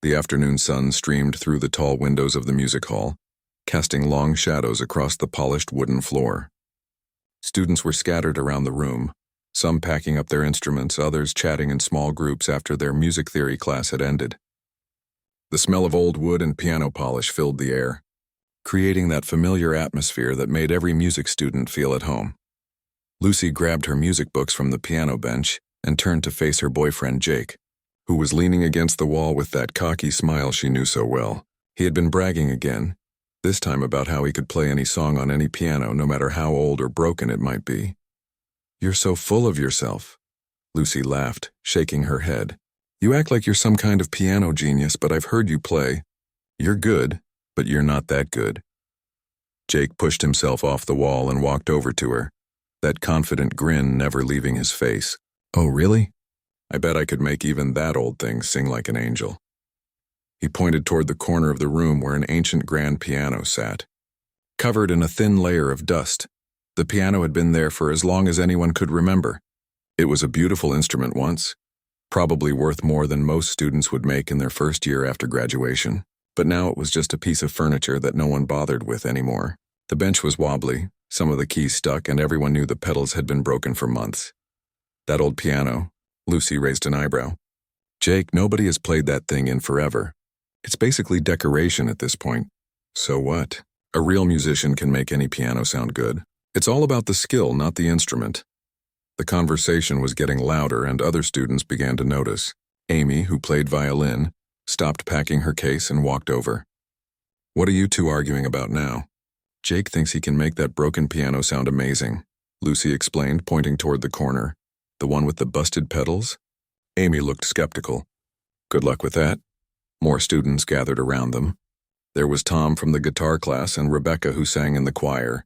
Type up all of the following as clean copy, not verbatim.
The afternoon sun streamed through the tall windows of the music hall, casting long shadows across the polished wooden floor. Students were scattered around the room, some packing up their instruments, others chatting in small groups after their music theory class had ended. The smell of old wood and piano polish filled the air, creating that familiar atmosphere that made every music student feel at home. Lucy grabbed her music books from the piano bench and turned to face her boyfriend Jake, who was leaning against the wall with that cocky smile she knew so well. He had been bragging again, this time about how he could play any song on any piano, no matter how old or broken it might be. "You're so full of yourself," Lucy laughed, shaking her head. "You act like you're some kind of piano genius, but I've heard you play. You're good, but you're not that good." Jake pushed himself off the wall and walked over to her, that confident grin never leaving his face. "Oh, really? I bet I could make even that old thing sing like an angel." He pointed toward the corner of the room where an ancient grand piano sat. Covered in a thin layer of dust, the piano had been there for as long as anyone could remember. It was a beautiful instrument once, probably worth more than most students would make in their first year after graduation, but now it was just a piece of furniture that no one bothered with anymore. The bench was wobbly, some of the keys stuck, and everyone knew the pedals had been broken for months. "That old piano," Lucy raised an eyebrow. "Jake, nobody has played that thing in forever. It's basically decoration at this point." "So what? A real musician can make any piano sound good. It's all about the skill, not the instrument." The conversation was getting louder and other students began to notice. Amy, who played violin, stopped packing her case and walked over. "What are you two arguing about now?" "Jake thinks he can make that broken piano sound amazing," Lucy explained, pointing toward the corner. "The one with the busted pedals?" Amy looked skeptical. "Good luck with that." More students gathered around them. There was Tom from the guitar class and Rebecca, who sang in the choir,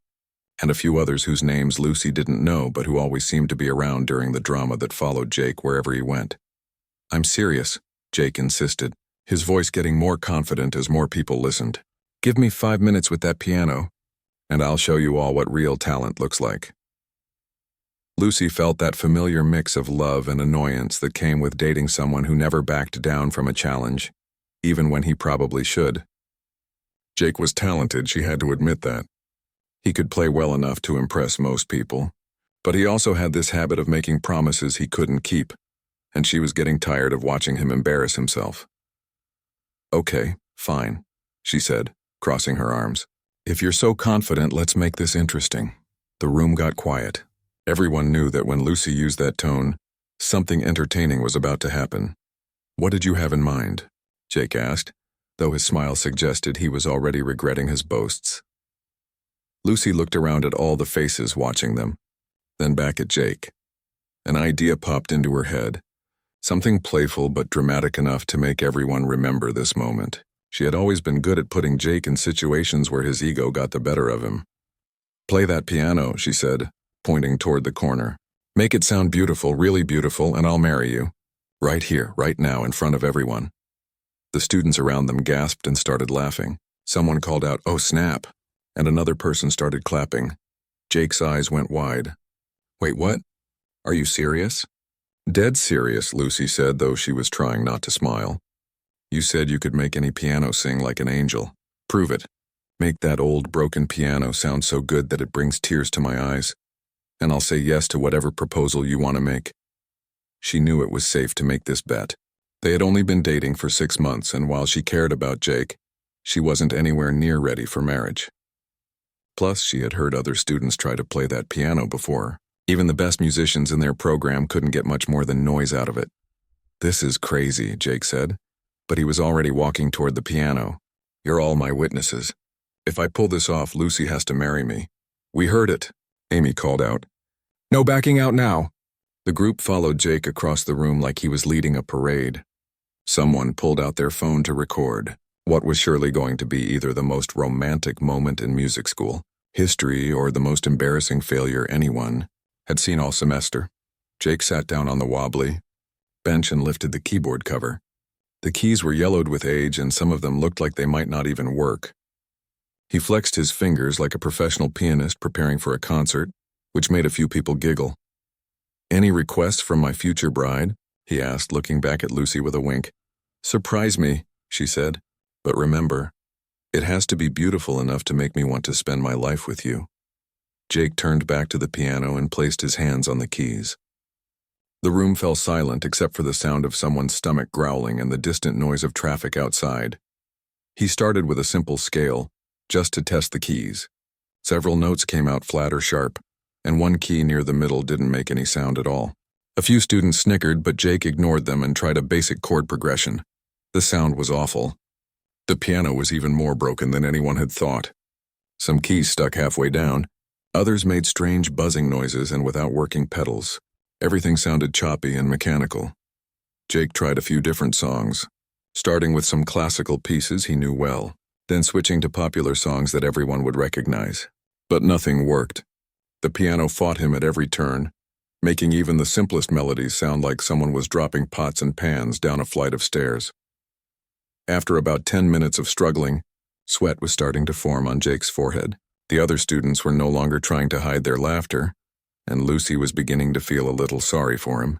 and a few others whose names Lucy didn't know but who always seemed to be around during the drama that followed Jake wherever he went. "I'm serious," Jake insisted, his voice getting more confident as more people listened. "Give me 5 minutes with that piano, and I'll show you all what real talent looks like." Lucy felt that familiar mix of love and annoyance that came with dating someone who never backed down from a challenge, even when he probably should. Jake was talented, she had to admit that. He could play well enough to impress most people, but he also had this habit of making promises he couldn't keep, and she was getting tired of watching him embarrass himself. "Okay, fine," she said, crossing her arms. "If you're so confident, let's make this interesting." The room got quiet. Everyone knew that when Lucy used that tone, something entertaining was about to happen. "What did you have in mind?" Jake asked, though his smile suggested he was already regretting his boasts. Lucy looked around at all the faces watching them, then back at Jake. An idea popped into her head, something playful but dramatic enough to make everyone remember this moment. She had always been good at putting Jake in situations where his ego got the better of him. "Play that piano," she said, pointing toward the corner. "Make it sound beautiful, really beautiful, and I'll marry you. Right here, right now, in front of everyone." The students around them gasped and started laughing. Someone called out, "Oh, snap," and another person started clapping. Jake's eyes went wide. "Wait, what? Are you serious?" "Dead serious," Lucy said, though she was trying not to smile. "You said you could make any piano sing like an angel. Prove it. Make that old broken piano sound so good that it brings tears to my eyes, and I'll say yes to whatever proposal you want to make." She knew it was safe to make this bet. They had only been dating for 6 months, and while she cared about Jake, she wasn't anywhere near ready for marriage. Plus, she had heard other students try to play that piano before. Even the best musicians in their program couldn't get much more than noise out of it. "This is crazy," Jake said, but he was already walking toward the piano. "You're all my witnesses. If I pull this off, Lucy has to marry me." "We heard it," Amy called out. "No backing out now." The group followed Jake across the room like he was leading a parade. Someone pulled out their phone to record what was surely going to be either the most romantic moment in music school, history, or the most embarrassing failure anyone had seen all semester. Jake sat down on the wobbly bench and lifted the keyboard cover. The keys were yellowed with age, and some of them looked like they might not even work. He flexed his fingers like a professional pianist preparing for a concert, which made a few people giggle. "Any requests from my future bride?" he asked, looking back at Lucy with a wink. "Surprise me," she said. But remember, it has to be beautiful enough to make me want to spend my life with you. Jake turned back to the piano and placed his hands on the keys. The room fell silent except for the sound of someone's stomach growling and the distant noise of traffic outside. He started with a simple scale, just to test the keys. Several notes came out flat or sharp, and one key near the middle didn't make any sound at all. A few students snickered, but Jake ignored them and tried a basic chord progression. The sound was awful. The piano was even more broken than anyone had thought. Some keys stuck halfway down. Others made strange buzzing noises and without working pedals. Everything sounded choppy and mechanical. Jake tried a few different songs, starting with some classical pieces he knew well, then switching to popular songs that everyone would recognize. But nothing worked. The piano fought him at every turn, making even the simplest melodies sound like someone was dropping pots and pans down a flight of stairs. After about 10 minutes of struggling, sweat was starting to form on Jake's forehead. The other students were no longer trying to hide their laughter, and Lucy was beginning to feel a little sorry for him.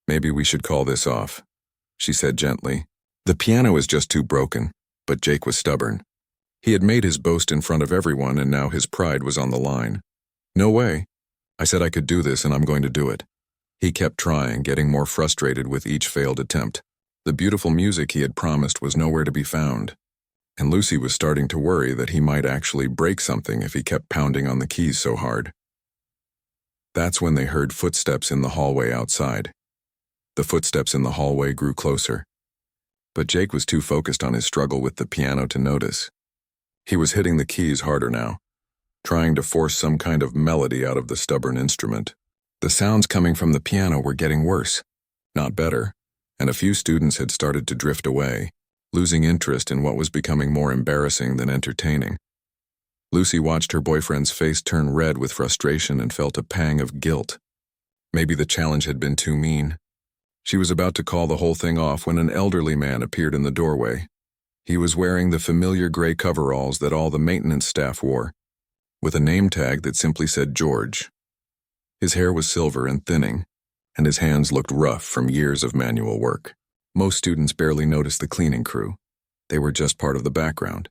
"Maybe we should call this off," she said gently. The piano is just too broken, but Jake was stubborn. He had made his boast in front of everyone, and now his pride was on the line. "No way. I said I could do this, and I'm going to do it." He kept trying, getting more frustrated with each failed attempt. The beautiful music he had promised was nowhere to be found, and Lucy was starting to worry that he might actually break something if he kept pounding on the keys so hard. That's when they heard footsteps in the hallway outside. The footsteps in the hallway grew closer, but Jake was too focused on his struggle with the piano to notice. He was hitting the keys harder now, trying to force some kind of melody out of the stubborn instrument. The sounds coming from the piano were getting worse, not better, and a few students had started to drift away, losing interest in what was becoming more embarrassing than entertaining. Lucy watched her boyfriend's face turn red with frustration and felt a pang of guilt. Maybe the challenge had been too mean. She was about to call the whole thing off when an elderly man appeared in the doorway. He was wearing the familiar gray coveralls that all the maintenance staff wore, with a name tag that simply said George. His hair was silver and thinning, and his hands looked rough from years of manual work. Most students barely noticed the cleaning crew. They were just part of the background,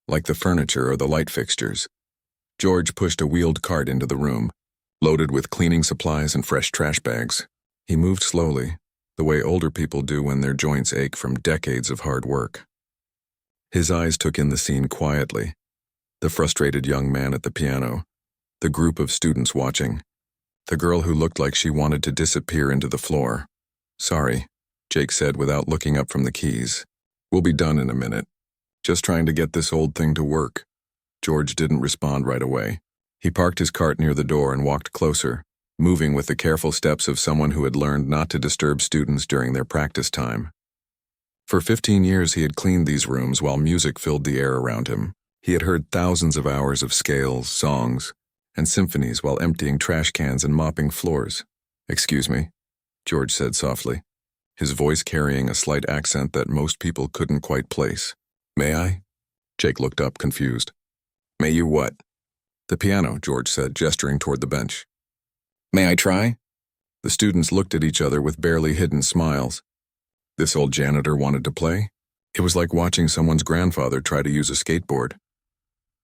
like the furniture or the light fixtures. George pushed a wheeled cart into the room, loaded with cleaning supplies and fresh trash bags. He moved slowly, the way older people do when their joints ache from decades of hard work. His eyes took in the scene quietly. The frustrated young man at the piano, the group of students watching, the girl who looked like she wanted to disappear into the floor. "Sorry," Jake said without looking up from the keys. "We'll be done in a minute. Just trying to get this old thing to work." George didn't respond right away. He parked his cart near the door and walked closer, moving with the careful steps of someone who had learned not to disturb students during their practice time. For 15 years he had cleaned these rooms while music filled the air around him. He had heard thousands of hours of scales, songs, and symphonies while emptying trash cans and mopping floors. "Excuse me," George said softly, his voice carrying a slight accent that most people couldn't quite place. "May I?" Jake looked up, confused. "May you what?" "The piano," George said, gesturing toward the bench. "May I try?" The students looked at each other with barely hidden smiles. This old janitor wanted to play? It was like watching someone's grandfather try to use a skateboard.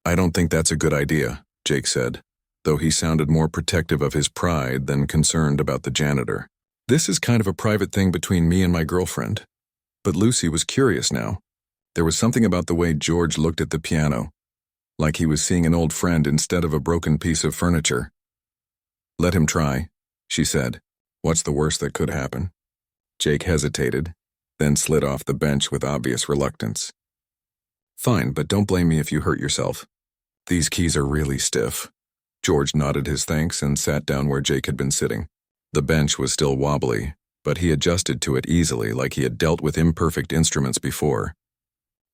"I don't think that's a good idea," Jake said, though he sounded more protective of his pride than concerned about the janitor. "This is kind of a private thing between me and my girlfriend." But Lucy was curious now. There was something about the way George looked at the piano, like he was seeing an old friend instead of a broken piece of furniture. "Let him try," she said. "What's the worst that could happen?" Jake hesitated, then slid off the bench with obvious reluctance. "Fine, but don't blame me if you hurt yourself. These keys are really stiff." George nodded his thanks and sat down where Jake had been sitting. The bench was still wobbly, but he adjusted to it easily like he had dealt with imperfect instruments before.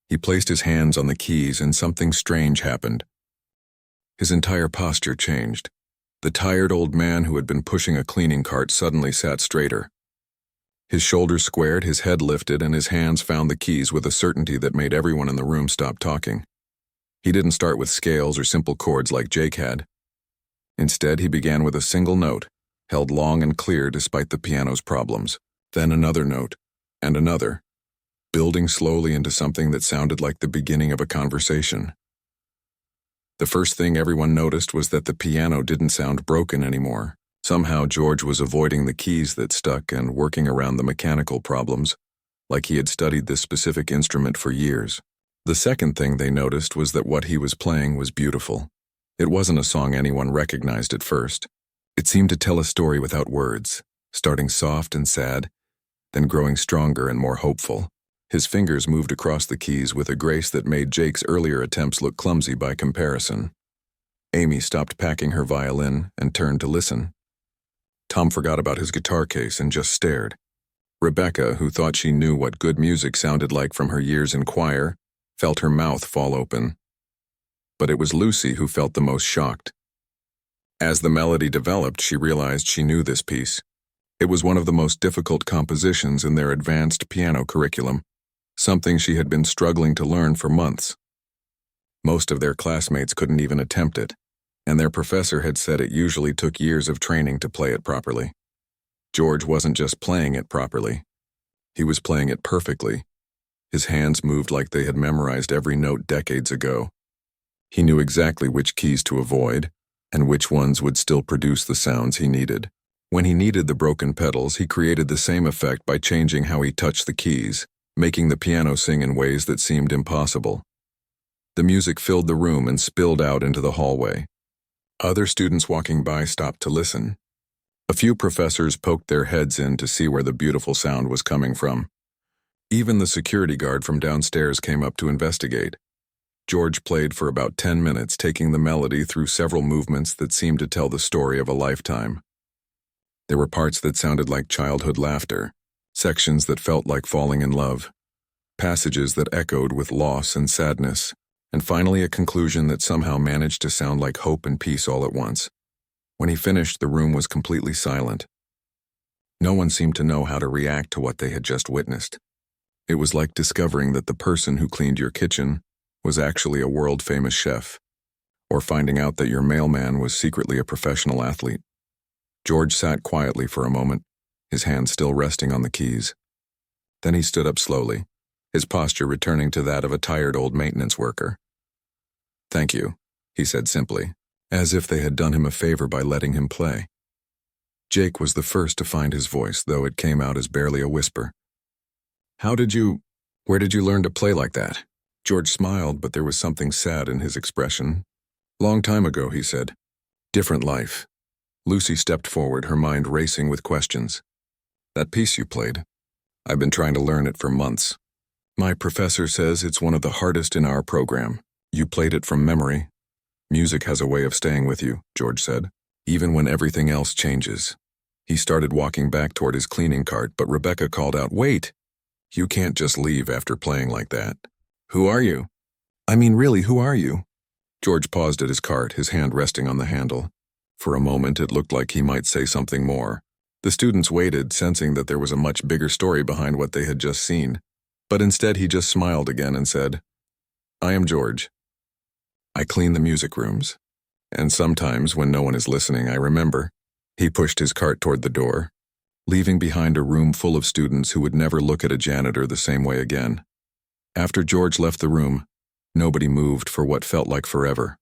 He placed his hands on the keys and something strange happened. His entire posture changed. The tired old man who had been pushing a cleaning cart suddenly sat straighter. His shoulders squared, his head lifted, and his hands found the keys with a certainty that made everyone in the room stop talking. He didn't start with scales or simple chords like Jake had. Instead, he began with a single note, held long and clear despite the piano's problems, then another note, and another. building slowly into something that sounded like the beginning of a conversation. The first thing everyone noticed was that the piano didn't sound broken anymore. Somehow George was avoiding the keys that stuck and working around the mechanical problems, like he had studied this specific instrument for years. The second thing they noticed was that what he was playing was beautiful. It wasn't a song anyone recognized at first. It seemed to tell a story without words, starting soft and sad, then growing stronger and more hopeful. His fingers moved across the keys with a grace that made Jake's earlier attempts look clumsy by comparison. Amy stopped packing her violin and turned to listen. Tom forgot about his guitar case and just stared. Rebecca, who thought she knew what good music sounded like from her years in choir, felt her mouth fall open. But it was Lucy who felt the most shocked. As the melody developed, she realized she knew this piece. It was one of the most difficult compositions in their advanced piano curriculum, something she had been struggling to learn for months. Most of their classmates couldn't even attempt it, and their professor had said it usually took years of training to play it properly. George wasn't just playing it properly. He was playing it perfectly. His hands moved like they had memorized every note decades ago. He knew exactly which keys to avoid, and which ones would still produce the sounds he needed. When he needed the broken pedals, he created the same effect by changing how he touched the keys, making the piano sing in ways that seemed impossible. The music filled the room and spilled out into the hallway. Other students walking by stopped to listen. A few professors poked their heads in to see where the beautiful sound was coming from. Even the security guard from downstairs came up to investigate. George played for about 10 minutes, taking the melody through several movements that seemed to tell the story of a lifetime. There were parts that sounded like childhood laughter, sections that felt like falling in love, passages that echoed with loss and sadness, and finally a conclusion that somehow managed to sound like hope and peace all at once. When he finished, the room was completely silent. No one seemed to know how to react to what they had just witnessed. It was like discovering that the person who cleaned your kitchen was actually a world-famous chef, or finding out that your mailman was secretly a professional athlete. George sat quietly for a moment, his hand still resting on the keys. Then he stood up slowly, his posture returning to that of a tired old maintenance worker. "Thank you," he said simply, as if they had done him a favor by letting him play. Jake was the first to find his voice, though it came out as barely a whisper. Where did you learn to play like that?" George smiled, but there was something sad in his expression. "Long time ago," he said. "Different life." Lucy stepped forward, her mind racing with questions. "That piece you played, I've been trying to learn it for months. My professor says it's one of the hardest in our program. You played it from memory." "Music has a way of staying with you," George said, "even when everything else changes." He started walking back toward his cleaning cart, but Rebecca called out, "Wait! You can't just leave after playing like that." "Who are you?" "I mean, really, who are you?" George paused at his cart, his hand resting on the handle. For a moment, it looked like he might say something more. The students waited, sensing that there was a much bigger story behind what they had just seen. But instead, he just smiled again and said, "I am George. I clean the music rooms. And sometimes, when no one is listening, I remember." He pushed his cart toward the door, leaving behind a room full of students who would never look at a janitor the same way again. After George left the room, nobody moved for what felt like forever.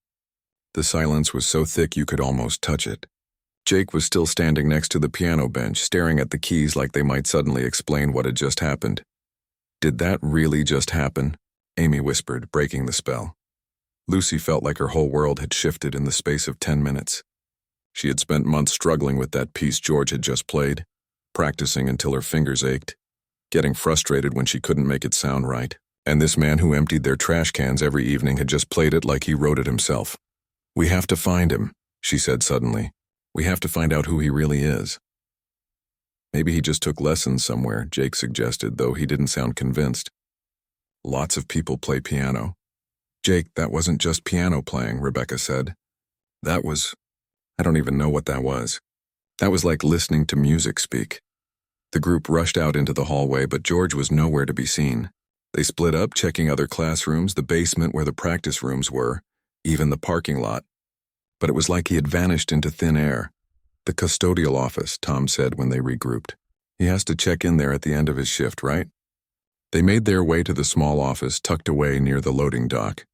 The silence was so thick you could almost touch it. Jake was still standing next to the piano bench, staring at the keys like they might suddenly explain what had just happened. "Did that really just happen?" Amy whispered, breaking the spell. Lucy felt like her whole world had shifted in the space of 10 minutes. She had spent months struggling with that piece George had just played, practicing until her fingers ached, getting frustrated when she couldn't make it sound right. And this man who emptied their trash cans every evening had just played it like he wrote it himself. "We have to find him," she said suddenly. "We have to find out who he really is." "Maybe he just took lessons somewhere," Jake suggested, though he didn't sound convinced. "Lots of people play piano." "Jake, that wasn't just piano playing," Rebecca said. I don't even know what that was. That was like listening to music speak." The group rushed out into the hallway, but George was nowhere to be seen. They split up, checking other classrooms, the basement where the practice rooms were, even the parking lot. But it was like he had vanished into thin air. "The custodial office," Tom said when they regrouped. "He has to check in there at the end of his shift, right?" They made their way to the small office tucked away near the loading dock.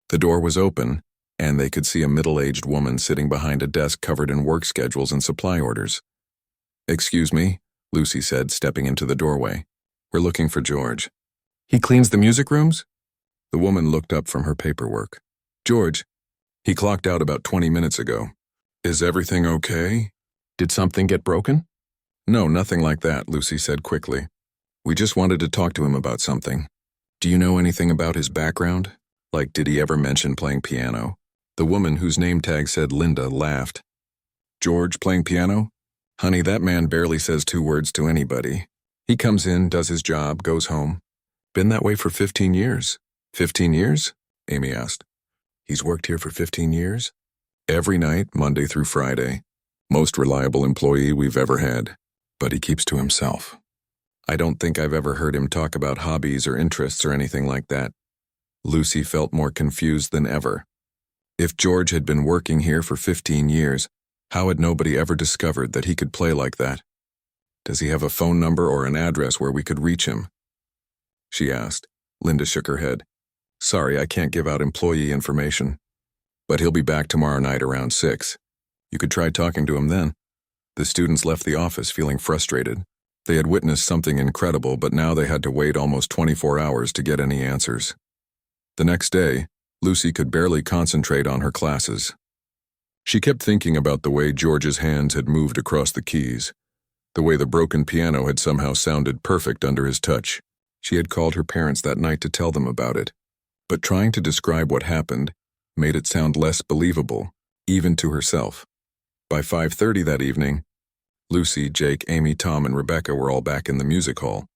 The door was open, and they could see a middle-aged woman sitting behind a desk covered in work schedules and supply orders. "Excuse me," Lucy said, stepping into the doorway. "We're looking for George." "He cleans the music rooms?" The woman looked up from her paperwork. "George, he clocked out about 20 minutes ago." "Is everything okay? Did something get broken?" "No, nothing like that," Lucy said quickly. "We just wanted to talk to him about something." "Do you know anything about his background? Like, did he ever mention playing piano?" The woman whose name tag said Linda laughed. "George playing piano? Honey, that man barely says 2 words to anybody. He comes in, does his job, goes home. Been that way for 15 years. 15 years? Amy asked. "He's worked here for 15 years? Every night, Monday through Friday. Most reliable employee we've ever had. But he keeps to himself. I don't think I've ever heard him talk about hobbies or interests or anything like that." Lucy felt more confused than ever. If George had been working here for 15 years, how had nobody ever discovered that he could play like that? "Does he have a phone number or an address where we could reach him?" she asked. Linda shook her head. "Sorry, I can't give out employee information. But he'll be back tomorrow night around 6. You could try talking to him then." The students left the office feeling frustrated. They had witnessed something incredible, but now they had to wait almost 24 hours to get any answers. The next day, Lucy could barely concentrate on her classes. She kept thinking about the way George's hands had moved across the keys, the way the broken piano had somehow sounded perfect under his touch. She had called her parents that night to tell them about it, but trying to describe what happened made it sound less believable, even to herself. By 5:30 that evening, Lucy, Jake, Amy, Tom, and Rebecca were all back in the music hall,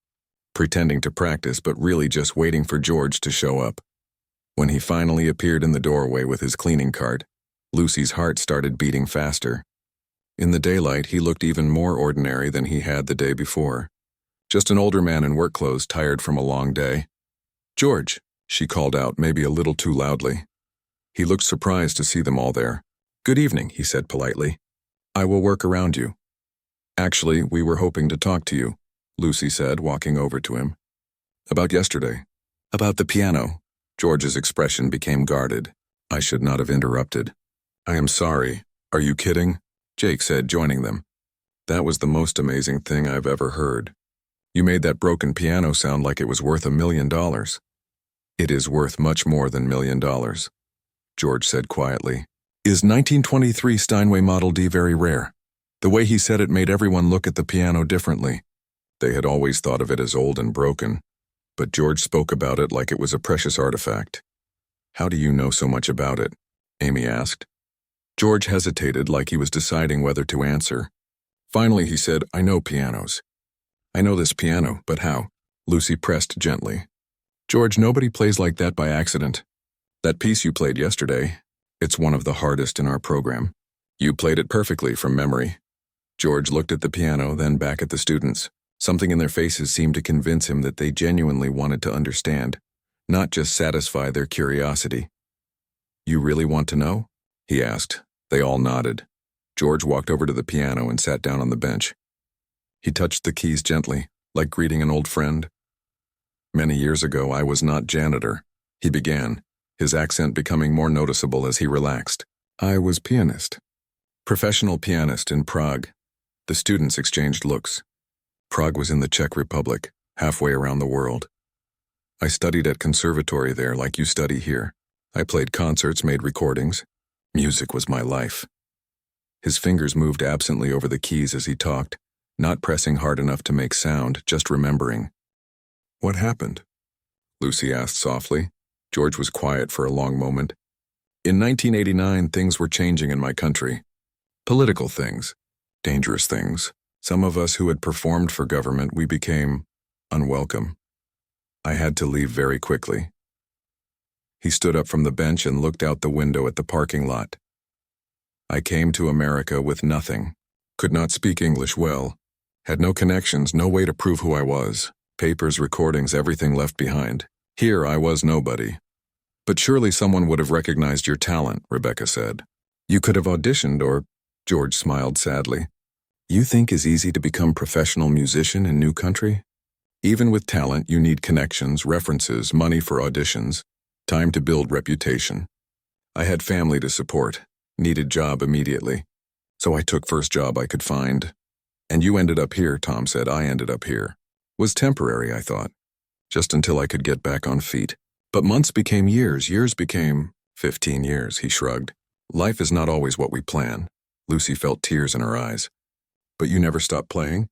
pretending to practice but really just waiting for George to show up. When he finally appeared in the doorway with his cleaning cart, Lucy's heart started beating faster. In the daylight, he looked even more ordinary than he had the day before. Just an older man in work clothes, tired from a long day. "George," she called out, maybe a little too loudly. He looked surprised to see them all there. "Good evening," he said politely. "I will work around you." "Actually, we were hoping to talk to you," Lucy said, walking over to him. "About yesterday." "About the piano." George's expression became guarded. "I should not have interrupted." "I am sorry. Are you kidding?" Jake said, joining them. "That was the most amazing thing I've ever heard. You made that broken piano sound like it was worth $1 million. "It is worth much more than $1 million," George said quietly. "Is 1923 Steinway Model D very rare?" The way he said it made everyone look at the piano differently. They had always thought of it as old and broken, but George spoke about it like it was a precious artifact. "How do you know so much about it?" Amy asked. George hesitated like he was deciding whether to answer. Finally he said, "I know pianos. I know this piano, but how?" Lucy pressed gently. "George, nobody plays like that by accident. That piece you played yesterday, it's one of the hardest in our program. You played it perfectly from memory." George looked at the piano, then back at the students. Something in their faces seemed to convince him that they genuinely wanted to understand, not just satisfy their curiosity. "You really want to know?" he asked. They all nodded. George walked over to the piano and sat down on the bench. He touched the keys gently, like greeting an old friend. "Many years ago, I was not janitor," he began, his accent becoming more noticeable as he relaxed. "I was pianist. Professional pianist in Prague." The students exchanged looks. Prague was in the Czech Republic, halfway around the world. "I studied at conservatory there like you study here. I played concerts, made recordings. Music was my life." His fingers moved absently over the keys as he talked, not pressing hard enough to make sound, just remembering. "What happened?" Lucy asked softly. George was quiet for a long moment. "In 1989, things were changing in my country. Political things, dangerous things. Some of us who had performed for government, we became unwelcome. I had to leave very quickly." He stood up from the bench and looked out the window at the parking lot. "I came to America with nothing. Could not speak English well. Had no connections, no way to prove who I was. Papers, recordings, everything left behind. Here I was nobody." "But surely someone would have recognized your talent," Rebecca said. "You could have auditioned or—" George smiled sadly. "You think it's easy to become professional musician in new country?" Even with talent, you need connections, references, money for auditions, time to build reputation. I had family to support, needed job immediately. So I took first job I could find. And you ended up here, Tom said. I ended up here. Was temporary, I thought. Just until I could get back on feet. But months became years, years became 15 years, he shrugged. Life is not always what we plan. Lucy felt tears in her eyes. But you never stopped playing?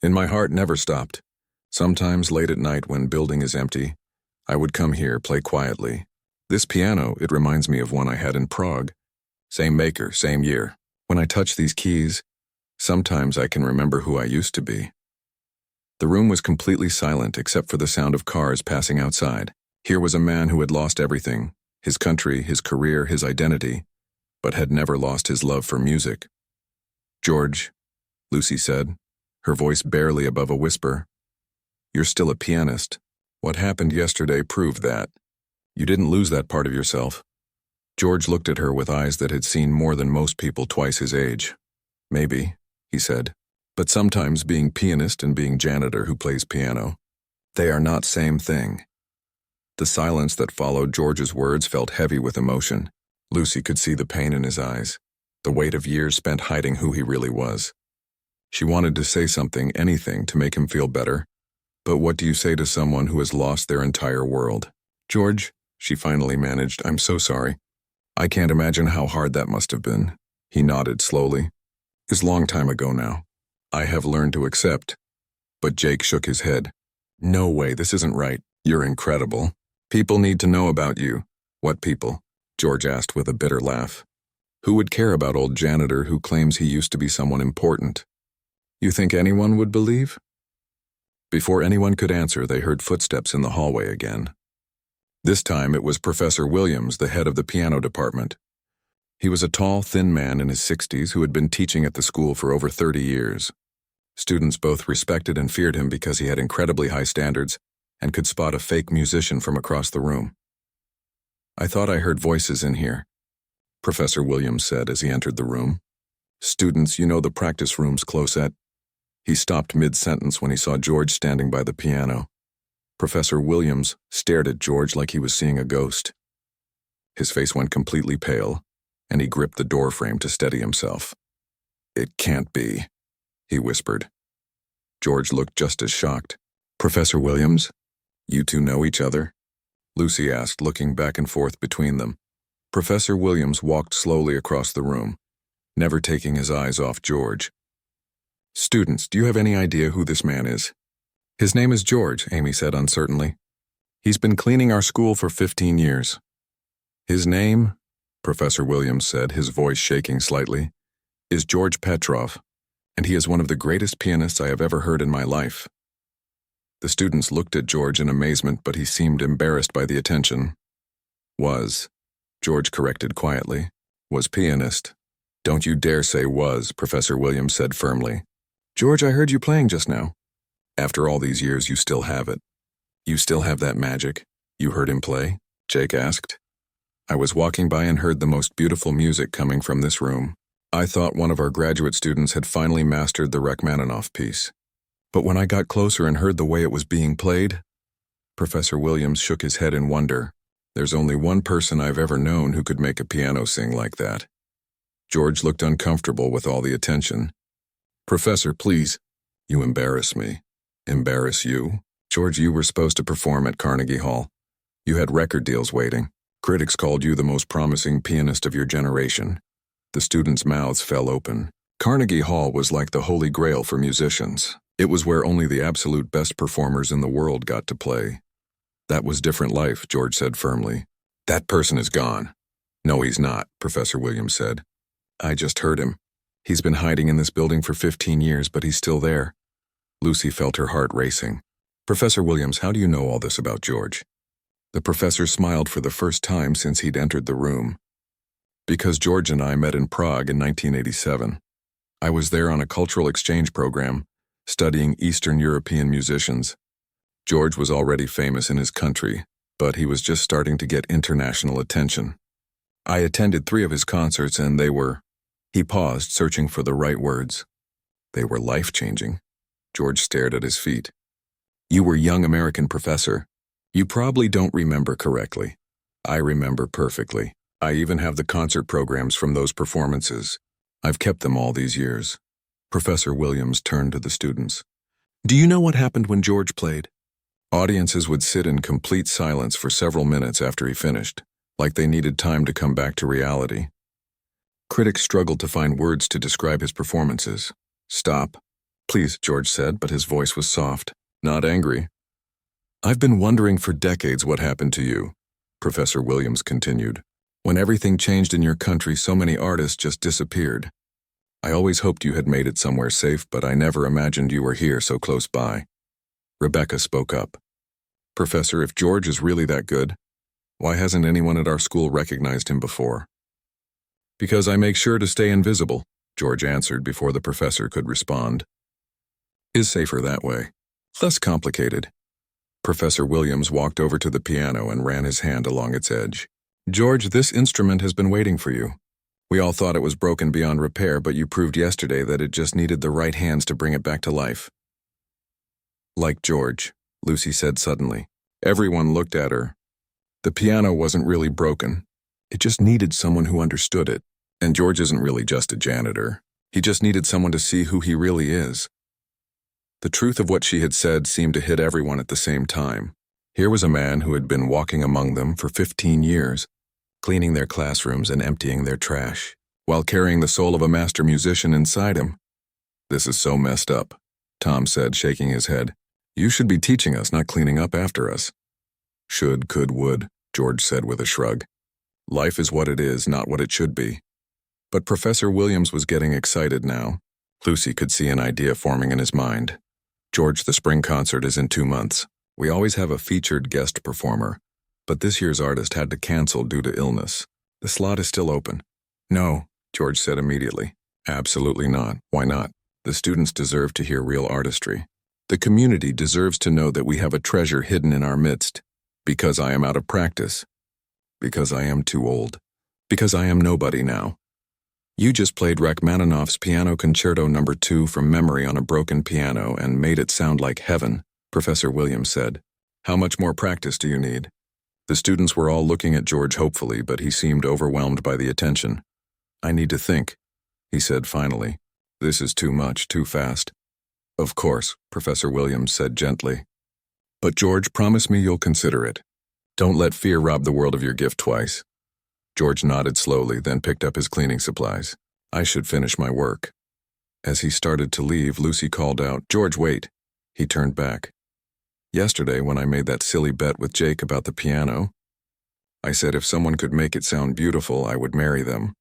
In my heart, never stopped. Sometimes late at night when building is empty, I would come here, play quietly. This piano, it reminds me of one I had in Prague. Same maker, same year. When I touch these keys, sometimes I can remember who I used to be. The room was completely silent except for the sound of cars passing outside. Here was a man who had lost everything, his country, his career, his identity, but had never lost his love for music. George, Lucy said, her voice barely above a whisper. You're still a pianist. What happened yesterday proved that. You didn't lose that part of yourself. George looked at her with eyes that had seen more than most people twice his age. Maybe, he said, but sometimes being pianist and being janitor who plays piano, they are not same thing. The silence that followed George's words felt heavy with emotion. Lucy could see the pain in his eyes, the weight of years spent hiding who he really was. She wanted to say something, anything, to make him feel better. But what do you say to someone who has lost their entire world? George, she finally managed, I'm so sorry. I can't imagine how hard that must have been. He nodded slowly. It's a long time ago now. I have learned to accept. But Jake shook his head. No way, this isn't right. You're incredible. People need to know about you. What people? George asked with a bitter laugh. Who would care about old janitor who claims he used to be someone important? You think anyone would believe? Before anyone could answer, they heard footsteps in the hallway again. This time it was Professor Williams, the head of the piano department. He was a tall, thin man in his 60s who had been teaching at the school for over 30 years. Students both respected and feared him because he had incredibly high standards and could spot a fake musician from across the room. I thought I heard voices in here, Professor Williams said as he entered the room. Students, you know the practice room's close at. He stopped mid-sentence when he saw George standing by the piano. Professor Williams stared at George like he was seeing a ghost. His face went completely pale, and he gripped the door frame to steady himself. It can't be, he whispered. George looked just as shocked. Professor Williams, you two know each other? Lucy asked, looking back and forth between them. Professor Williams walked slowly across the room, never taking his eyes off George. Students, do you have any idea who this man is? His name is George, Amy said uncertainly. He's been cleaning our school for 15 years. His name, Professor Williams said, his voice shaking slightly, is George Petrov, and he is one of the greatest pianists I have ever heard in my life. The students looked at George in amazement, but he seemed embarrassed by the attention. George corrected quietly. Was pianist. Don't you dare say was, Professor Williams said firmly. George, I heard you playing just now. After all these years, you still have it. You still have that magic. You heard him play? Jake asked. I was walking by and heard the most beautiful music coming from this room. I thought one of our graduate students had finally mastered the Rachmaninoff piece. But when I got closer and heard the way it was being played, Professor Williams shook his head in wonder. There's only one person I've ever known who could make a piano sing like that. George looked uncomfortable with all the attention. Professor, please. You embarrass me. Embarrass you? George, you were supposed to perform at Carnegie Hall. You had record deals waiting. Critics called you the most promising pianist of your generation. The students' mouths fell open. Carnegie Hall was like the holy grail for musicians. It was where only the absolute best performers in the world got to play. That was different life, George said firmly. That person is gone. No, he's not, Professor Williams said. I just heard him. He's been hiding in this building for 15 years, but he's still there. Lucy felt her heart racing. Professor Williams, how do you know all this about George? The professor smiled for the first time since he'd entered the room. Because George and I met in Prague in 1987. I was there on a cultural exchange program, studying Eastern European musicians. George was already famous in his country, but he was just starting to get international attention. I attended 3 of his concerts and they were... He paused, searching for the right words. They were life-changing. George stared at his feet. You were young American professor. You probably don't remember correctly. I remember perfectly. I even have the concert programs from those performances. I've kept them all these years. Professor Williams turned to the students. Do you know what happened when George played? Audiences would sit in complete silence for several minutes after he finished, like they needed time to come back to reality. Critics struggled to find words to describe his performances. Stop, please, George said, but his voice was soft, not angry. I've been wondering for decades what happened to you, Professor Williams continued. When everything changed in your country, so many artists just disappeared. I always hoped you had made it somewhere safe, but I never imagined you were here so close by. Rebecca spoke up. Professor, if George is really that good, why hasn't anyone at our school recognized him before? Because I make sure to stay invisible, George answered before the professor could respond. Is safer that way. Less complicated. Professor Williams walked over to the piano and ran his hand along its edge. George, this instrument has been waiting for you. We all thought it was broken beyond repair, but you proved yesterday that it just needed the right hands to bring it back to life. Like George, Lucy said suddenly. Everyone looked at her. The piano wasn't really broken. It just needed someone who understood it. And George isn't really just a janitor. He just needed someone to see who he really is. The truth of what she had said seemed to hit everyone at the same time. Here was a man who had been walking among them for 15 years, cleaning their classrooms and emptying their trash, while carrying the soul of a master musician inside him. This is so messed up, Tom said, shaking his head. You should be teaching us, not cleaning up after us. Should, could, would, George said with a shrug. Life is what it is, not what it should be. But Professor Williams was getting excited now. Lucy could see an idea forming in his mind. George, the spring concert is in 2 months. We always have a featured guest performer, but this year's artist had to cancel due to illness. The slot is still open. No, George said immediately. Absolutely not. Why not? The students deserve to hear real artistry. The community deserves to know that we have a treasure hidden in our midst. Because I am out of practice. Because I am too old. Because I am nobody now. You just played Rachmaninoff's Piano Concerto No. 2 from memory on a broken piano and made it sound like heaven, Professor Williams said. How much more practice do you need? The students were all looking at George hopefully, but he seemed overwhelmed by the attention. I need to think, he said finally. This is too much, too fast. Of course, Professor Williams said gently. But George, promise me you'll consider it. Don't let fear rob the world of your gift twice. George nodded slowly, then picked up his cleaning supplies. I should finish my work. As he started to leave, Lucy called out, George, wait. He turned back. Yesterday, when I made that silly bet with Jake about the piano, I said if someone could make it sound beautiful, I would marry them.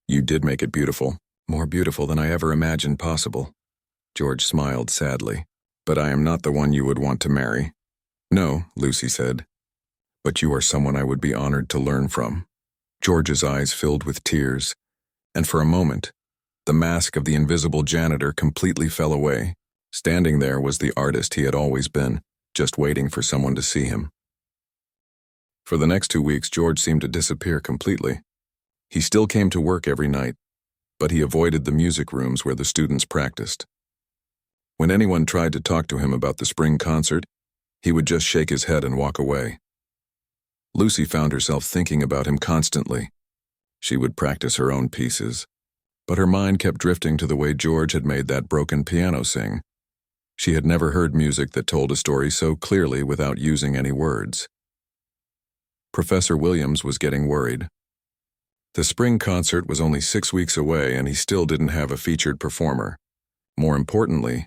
You did make it beautiful, more beautiful than I ever imagined possible. George smiled sadly. But I am not the one you would want to marry. No, Lucy said. But you are someone I would be honored to learn from. George's eyes filled with tears, and for a moment, the mask of the invisible janitor completely fell away. Standing there was the artist he had always been, just waiting for someone to see him. For the next 2 weeks, George seemed to disappear completely. He still came to work every night, but he avoided the music rooms where the students practiced. When anyone tried to talk to him about the spring concert, he would just shake his head and walk away. Lucy found herself thinking about him constantly. She would practice her own pieces, but her mind kept drifting to the way George had made that broken piano sing. She had never heard music that told a story so clearly without using any words. Professor Williams was getting worried. The spring concert was only 6 weeks away, and he still didn't have a featured performer. More importantly,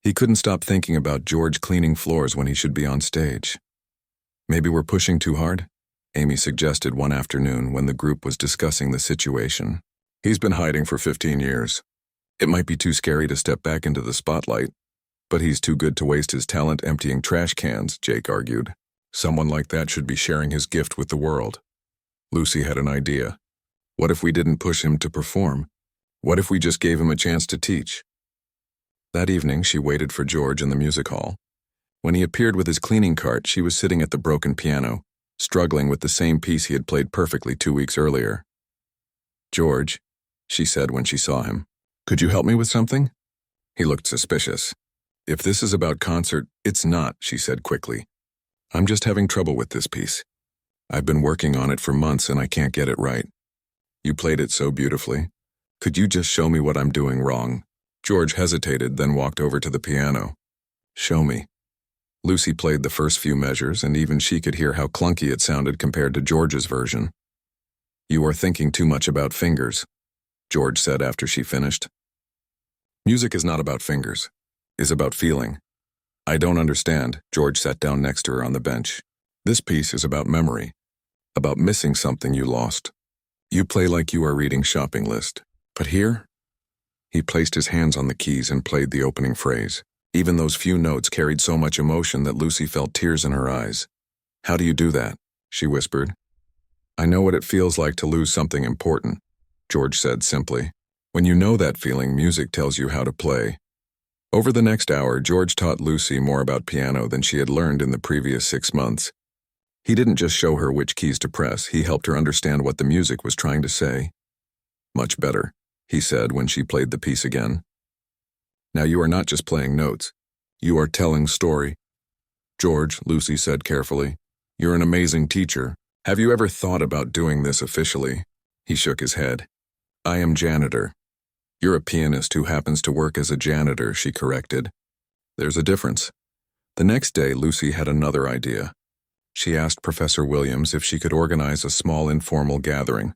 he couldn't stop thinking about George cleaning floors when he should be on stage. Maybe we're pushing too hard? Amy suggested one afternoon when the group was discussing the situation. He's been hiding for 15 years. It might be too scary to step back into the spotlight, but he's too good to waste his talent emptying trash cans, Jake argued. Someone like that should be sharing his gift with the world. Lucy had an idea. What if we didn't push him to perform? What if we just gave him a chance to teach? That evening, she waited for George in the music hall. When he appeared with his cleaning cart, she was sitting at the broken piano, struggling with the same piece he had played perfectly 2 weeks earlier. George, she said when she saw him, could you help me with something? He looked suspicious. If this is about concert, it's not, she said quickly. I'm just having trouble with this piece. I've been working on it for months and I can't get it right. You played it so beautifully. Could you just show me what I'm doing wrong? George hesitated, then walked over to the piano. Show me. Lucy played the first few measures, and even she could hear how clunky it sounded compared to George's version. You are thinking too much about fingers, George said after she finished. Music is not about fingers. It's about feeling. I don't understand, George sat down next to her on the bench. This piece is about memory, about missing something you lost. You play like you are reading shopping list. But here? He placed his hands on the keys and played the opening phrase. Even those few notes carried so much emotion that Lucy felt tears in her eyes. How do you do that? She whispered. I know what it feels like to lose something important, George said simply. When you know that feeling, music tells you how to play. Over the next hour, George taught Lucy more about piano than she had learned in the previous 6 months. He didn't just show her which keys to press, he helped her understand what the music was trying to say. Much better, he said when she played the piece again. Now you are not just playing notes. You are telling story. George, Lucy said carefully, you're an amazing teacher. Have you ever thought about doing this officially? He shook his head. I am janitor. You're a pianist who happens to work as a janitor, she corrected. There's a difference. The next day, Lucy had another idea. She asked Professor Williams if she could organize a small informal gathering,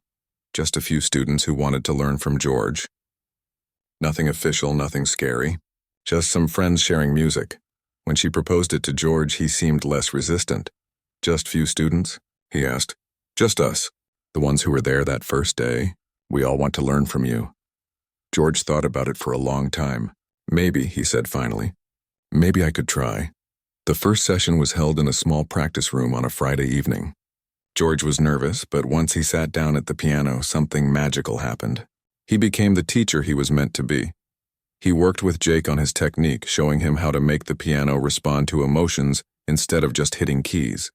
just a few students who wanted to learn from George. Nothing official, nothing scary, just some friends sharing music. When she proposed it to George, he seemed less resistant. Just few students? He asked. Just us, the ones who were there that first day. We all want to learn from you. George thought about it for a long time. Maybe, he said finally. Maybe I could try. The first session was held in a small practice room on a Friday evening. George was nervous, but once he sat down at the piano, something magical happened. He became the teacher he was meant to be. He worked with Jake on his technique, showing him how to make the piano respond to emotions instead of just hitting keys.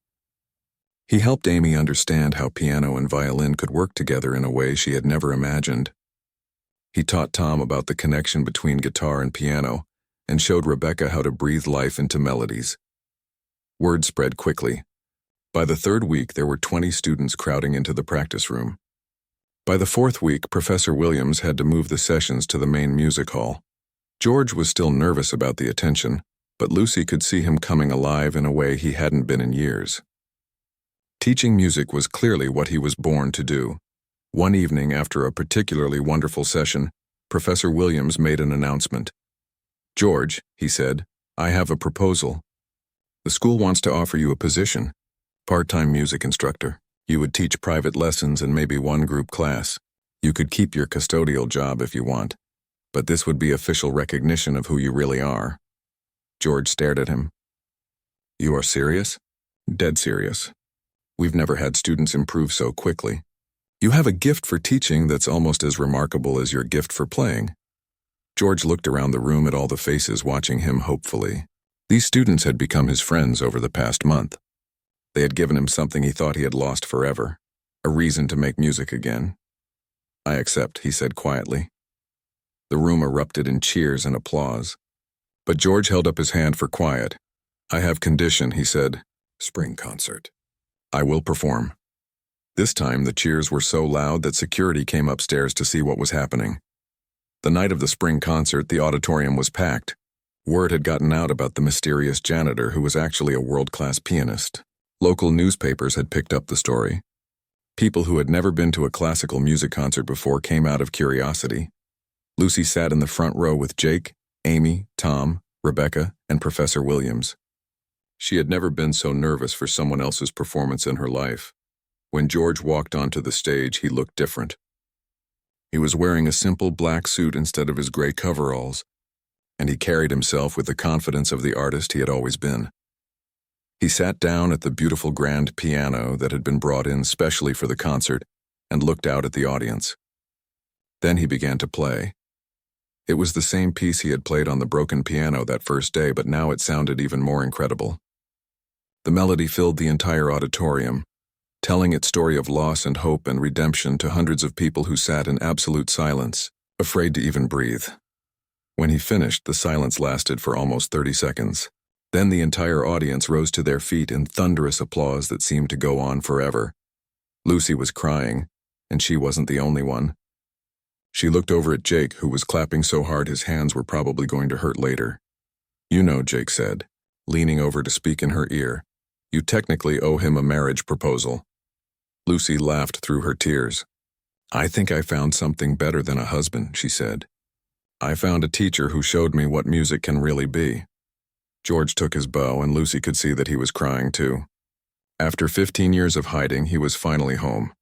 He helped Amy understand how piano and violin could work together in a way she had never imagined. He taught Tom about the connection between guitar and piano, and showed Rebecca how to breathe life into melodies. Word spread quickly. By the 3rd week, there were 20 students crowding into the practice room. By the 4th week, Professor Williams had to move the sessions to the main music hall. George was still nervous about the attention, but Lucy could see him coming alive in a way he hadn't been in years. Teaching music was clearly what he was born to do. One evening, after a particularly wonderful session, Professor Williams made an announcement. George, he said, I have a proposal. The school wants to offer you a position, part-time music instructor. You would teach private lessons and maybe one group class. You could keep your custodial job if you want, but this would be official recognition of who you really are. George stared at him. You are serious? Dead serious. We've never had students improve so quickly. You have a gift for teaching that's almost as remarkable as your gift for playing. George looked around the room at all the faces watching him hopefully. These students had become his friends over the past month. They had given him something he thought he had lost forever, a reason to make music again. I accept, he said quietly. The room erupted in cheers and applause. But George held up his hand for quiet. I have condition, he said. Spring concert. I will perform. This time, the cheers were so loud that security came upstairs to see what was happening. The night of the spring concert, the auditorium was packed. Word had gotten out about the mysterious janitor who was actually a world-class pianist. Local newspapers had picked up the story. People who had never been to a classical music concert before came out of curiosity. Lucy sat in the front row with Jake, Amy, Tom, Rebecca, and Professor Williams. She had never been so nervous for someone else's performance in her life. When George walked onto the stage, he looked different. He was wearing a simple black suit instead of his gray coveralls, and he carried himself with the confidence of the artist he had always been. He sat down at the beautiful grand piano that had been brought in specially for the concert and looked out at the audience. Then he began to play. It was the same piece he had played on the broken piano that first day, but now it sounded even more incredible. The melody filled the entire auditorium, telling its story of loss and hope and redemption to hundreds of people who sat in absolute silence, afraid to even breathe. When he finished, the silence lasted for almost 30 seconds. Then the entire audience rose to their feet in thunderous applause that seemed to go on forever. Lucy was crying, and she wasn't the only one. She looked over at Jake, who was clapping so hard his hands were probably going to hurt later. "You know," Jake said, leaning over to speak in her ear, "you technically owe him a marriage proposal." Lucy laughed through her tears. "I think I found something better than a husband," she said. "I found a teacher who showed me what music can really be." George took his bow, and Lucy could see that he was crying too. After 15 years of hiding, he was finally home.